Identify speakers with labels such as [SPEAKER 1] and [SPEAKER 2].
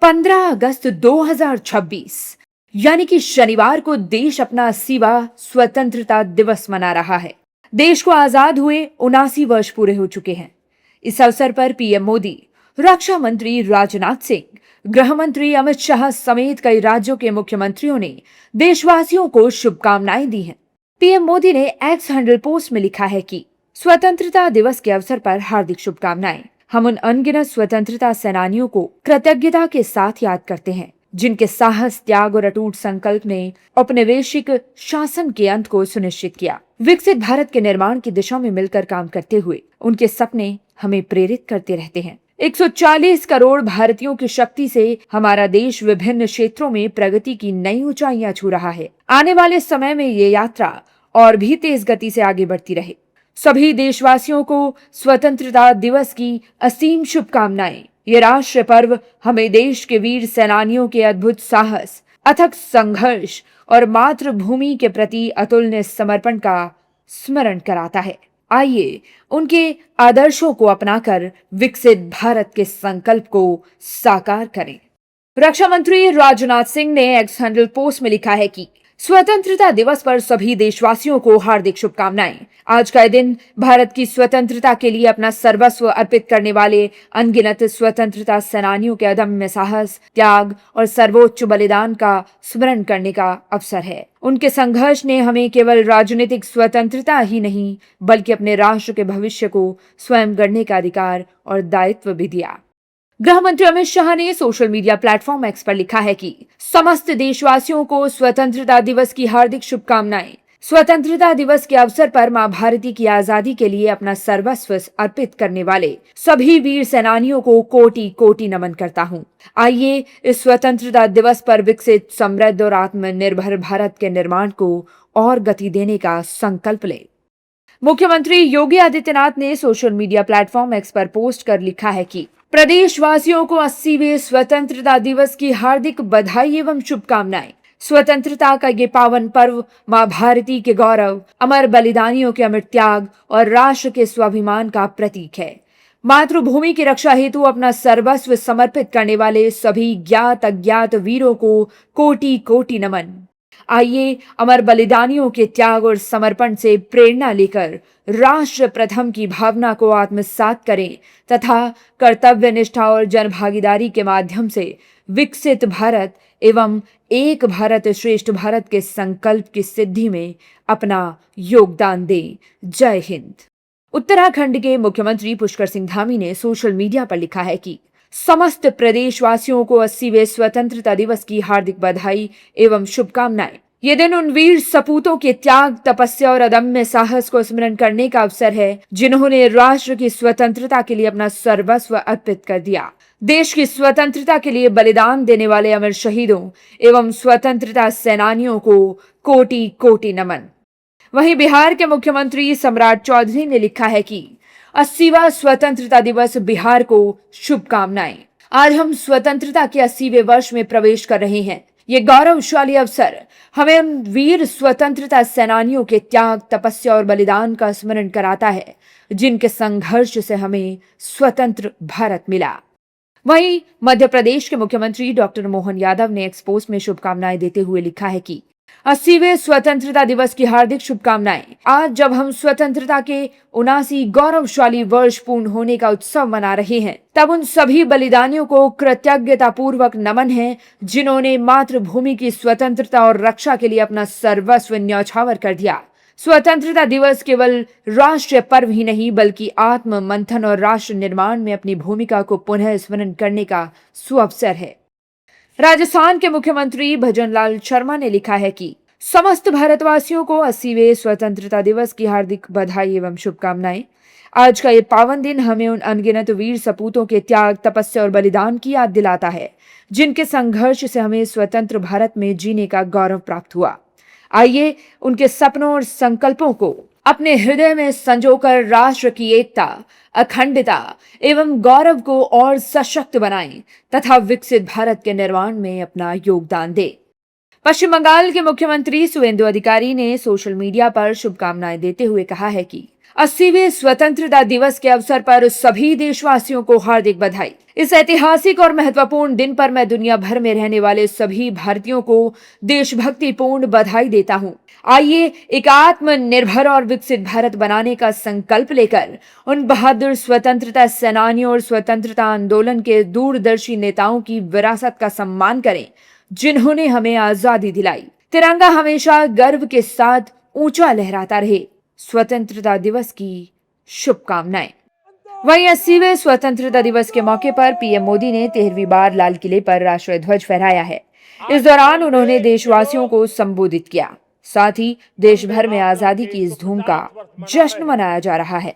[SPEAKER 1] 15 अगस्त 2026 यानी कि शनिवार को देश अपना 80वां स्वतंत्रता दिवस मना रहा है। देश को आजाद हुए 79 वर्ष पूरे हो चुके हैं। इस अवसर पर पीएम मोदी, रक्षा मंत्री राजनाथ सिंह, गृह मंत्री अमित शाह समेत कई राज्यों के मुख्यमंत्रियों ने देशवासियों को शुभकामनाएं दी हैं। पीएम मोदी ने एक्स हैंडल पोस्ट में लिखा है कि स्वतंत्रता दिवस के अवसर पर हार्दिक शुभकामनाएं। हम उन अनगिनत स्वतंत्रता सेनानियों को कृतज्ञता के साथ याद करते हैं जिनके साहस, त्याग और अटूट संकल्प ने औपनिवेशिक शासन के अंत को सुनिश्चित किया। विकसित भारत के निर्माण की दिशा में मिलकर काम करते हुए उनके सपने हमें प्रेरित करते रहते हैं। 140 करोड़ भारतीयों की शक्ति से हमारा देश विभिन्न क्षेत्रों में प्रगति की नई ऊंचाइयां छू रहा है। आने वाले समय में ये यात्रा और भी तेज गति से आगे बढ़ती रहे। सभी देशवासियों को स्वतंत्रता दिवस की असीम शुभकामनाएं। ये राष्ट्रीय पर्व हमें देश के वीर सेनानियों के अद्भुत साहस, अथक संघर्ष और मातृभूमि के प्रति अतुलनीय समर्पण का स्मरण कराता है। आइए उनके आदर्शों को अपनाकर विकसित भारत के संकल्प को साकार करें। रक्षा मंत्री राजनाथ सिंह ने एक्स हैंडल पोस्ट में लिखा है कि स्वतंत्रता दिवस पर सभी देशवासियों को हार्दिक शुभकामनाएं। आज का दिन भारत की स्वतंत्रता के लिए अपना सर्वस्व अर्पित करने वाले अनगिनत स्वतंत्रता सेनानियों के अदम्य साहस, त्याग और सर्वोच्च बलिदान का स्मरण करने का अवसर है। उनके संघर्ष ने हमें केवल राजनीतिक स्वतंत्रता ही नहीं बल्कि अपने राष्ट्र के भविष्य को स्वयं गढ़ने का अधिकार और दायित्व भी दिया। गृह मंत्री अमित शाह ने सोशल मीडिया प्लेटफॉर्म एक्स पर लिखा है कि समस्त देशवासियों को स्वतंत्रता दिवस की हार्दिक शुभकामनाएं। स्वतंत्रता दिवस के अवसर पर मां भारती की आजादी के लिए अपना सर्वस्व अर्पित करने वाले सभी वीर सेनानियों को कोटि कोटि नमन करता हूं। आइए इस स्वतंत्रता दिवस पर विकसित, समृद्ध और आत्मनिर्भर भारत के निर्माण को और गति देने का संकल्प लें। मुख्यमंत्री योगी आदित्यनाथ ने सोशल मीडिया प्लेटफॉर्म एक्स पर पोस्ट कर लिखा है कि प्रदेशवासियों को 80वें स्वतंत्रता दिवस की हार्दिक बधाई एवं शुभकामनाएं। स्वतंत्रता का ये पावन पर्व मां भारती के गौरव, अमर बलिदानियों के अमिट त्याग और राष्ट्र के स्वाभिमान का प्रतीक है। मातृभूमि की रक्षा हेतु अपना सर्वस्व समर्पित करने वाले सभी ज्ञात अज्ञात वीरों को कोटि कोटि नमन। आइए अमर बलिदानियों के त्याग और समर्पण से प्रेरणा लेकर राष्ट्र प्रथम की भावना को आत्मसात करें तथा कर्तव्य निष्ठा और जनभागीदारी के माध्यम से विकसित भारत एवं एक भारत श्रेष्ठ भारत के संकल्प की सिद्धि में अपना योगदान दें। जय हिंद। उत्तराखंड के मुख्यमंत्री पुष्कर सिंह धामी ने सोशल मीडिया पर लिखा है कि समस्त प्रदेशवासियों को 80वें स्वतंत्रता दिवस की हार्दिक बधाई एवं शुभकामनाएं। ये दिन उन वीर सपूतों के त्याग, तपस्या और अदम्य साहस को स्मरण करने का अवसर है जिन्होंने राष्ट्र की स्वतंत्रता के लिए अपना सर्वस्व अर्पित कर दिया। देश की स्वतंत्रता के लिए बलिदान देने वाले अमर शहीदों एवं स्वतंत्रता सेनानियों को कोटि कोटि नमन। वहीं बिहार के मुख्यमंत्री सम्राट चौधरी ने लिखा है कि 80वां स्वतंत्रता दिवस बिहार को शुभकामनाएं। आज हम स्वतंत्रता के 80वें वर्ष में प्रवेश कर रहे हैं। ये गौरवशाली अवसर हमें उन वीर स्वतंत्रता सेनानियों के त्याग, तपस्या और बलिदान का स्मरण कराता है जिनके संघर्ष से हमें स्वतंत्र भारत मिला। वहीं मध्य प्रदेश के मुख्यमंत्री डॉक्टर मोहन यादव ने एक्स पोस्ट में शुभकामनाएं देते हुए लिखा है कि 80वें स्वतंत्रता दिवस की हार्दिक शुभकामनाएं। आज जब हम स्वतंत्रता के 79 गौरवशाली वर्ष पूर्ण होने का उत्सव मना रहे हैं तब उन सभी बलिदानियों को कृतज्ञता पूर्वक नमन है जिन्होंने मातृभूमि की स्वतंत्रता और रक्षा के लिए अपना सर्वस्व न्यौछावर कर दिया। स्वतंत्रता दिवस केवल राष्ट्रीय पर्व ही नहीं बल्कि आत्म मंथन और राष्ट्र निर्माण में अपनी भूमिका को पुनः स्मरण करने का सुअवसर है। राजस्थान के मुख्यमंत्री भजनलाल शर्मा ने लिखा है कि समस्त भारतवासियों को 80वें स्वतंत्रता दिवस की हार्दिक बधाई एवं शुभकामनाएं। आज का ये पावन दिन हमें उन अनगिनत वीर सपूतों के त्याग, तपस्या और बलिदान की याद दिलाता है जिनके संघर्ष से हमें स्वतंत्र भारत में जीने का गौरव प्राप्त हुआ। आइए उनके सपनों और संकल्पों को अपने हृदय में संजोकर राष्ट्र की एकता, अखंडता एवं गौरव को और सशक्त बनाएं तथा विकसित भारत के निर्माण में अपना योगदान दें। पश्चिम बंगाल के मुख्यमंत्री सुवेंदु अधिकारी ने सोशल मीडिया पर शुभकामनाएं देते हुए कहा है कि 80वें स्वतंत्रता दिवस के अवसर पर सभी देशवासियों को हार्दिक बधाई। इस ऐतिहासिक और महत्वपूर्ण दिन पर मैं दुनिया भर में रहने वाले सभी भारतीयों को देशभक्तिपूर्ण बधाई देता हूं। आइए एक आत्मनिर्भर और विकसित भारत बनाने का संकल्प लेकर उन बहादुर स्वतंत्रता सेनानियों और स्वतंत्रता आंदोलन के दूरदर्शी नेताओं की विरासत का सम्मान करें, जिन्होंने हमें आजादी दिलाई। तिरंगा हमेशा गर्व के साथ ऊंचा लहराता रहे। स्वतंत्रता दिवस की शुभकामनाएं। वहीं 80वें स्वतंत्रता दिवस के मौके पर पीएम मोदी ने 13वीं बार लाल किले पर राष्ट्रीय ध्वज फहराया है। इस दौरान उन्होंने देशवासियों को संबोधित किया। साथ ही देश भर में आजादी की इस धूम का जश्न मनाया जा रहा है।